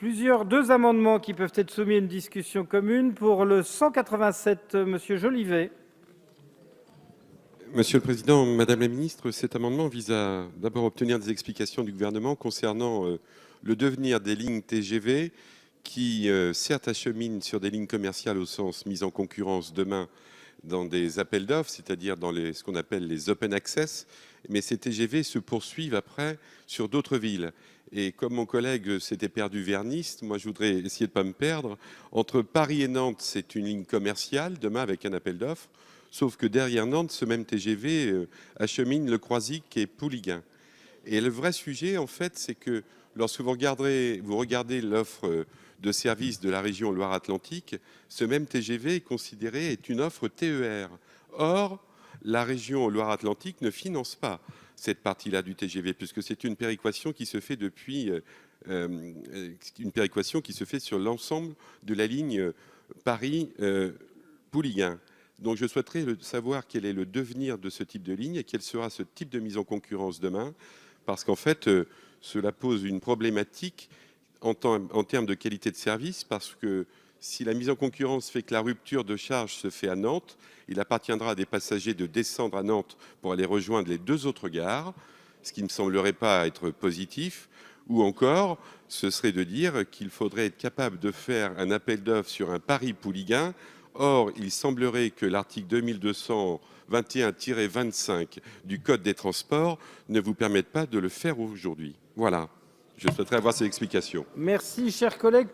Deux amendements qui peuvent être soumis à une discussion commune. Pour le 187, Monsieur Jolivet. Monsieur le Président, Madame la Ministre, cet amendement vise à d'abord obtenir des explications du gouvernement concernant le devenir des lignes TGV qui, certes, acheminent sur des lignes commerciales au sens mise en concurrence demain dans des appels d'offres, c'est-à-dire dans ce qu'on appelle les open access, mais ces TGV se poursuivent après sur d'autres villes. Et comme mon collègue s'était perdu vers Nice, moi je voudrais essayer de ne pas me perdre. Entre Paris et Nantes, c'est une ligne commerciale, demain avec un appel d'offres, sauf que derrière Nantes, ce même TGV achemine le Croisic et Pouliguen. Et le vrai sujet, en fait, c'est que lorsque vous regardez l'offre de service de la région Loire-Atlantique, ce même TGV est considéré être une offre TER. Or, la région Loire-Atlantique ne finance pas cette partie-là du TGV, puisque c'est une péréquation qui se fait une péréquation qui se fait sur l'ensemble de la ligne Paris-Pouliguen. Donc je souhaiterais savoir quel est le devenir de ce type de ligne et quel sera ce type de mise en concurrence demain, parce qu'en fait, cela pose une problématique en termes de qualité de service, parce que si la mise en concurrence fait que la rupture de charge se fait à Nantes, il appartiendra à des passagers de descendre à Nantes pour aller rejoindre les deux autres gares, ce qui ne me semblerait pas être positif. Ou encore, ce serait de dire qu'il faudrait être capable de faire un appel d'offres sur un Paris-Pouliguen. Or, il semblerait que l'article 2221-25 du Code des transports ne vous permette pas de le faire aujourd'hui. Voilà, je souhaiterais avoir ces explications. Merci, cher collègue.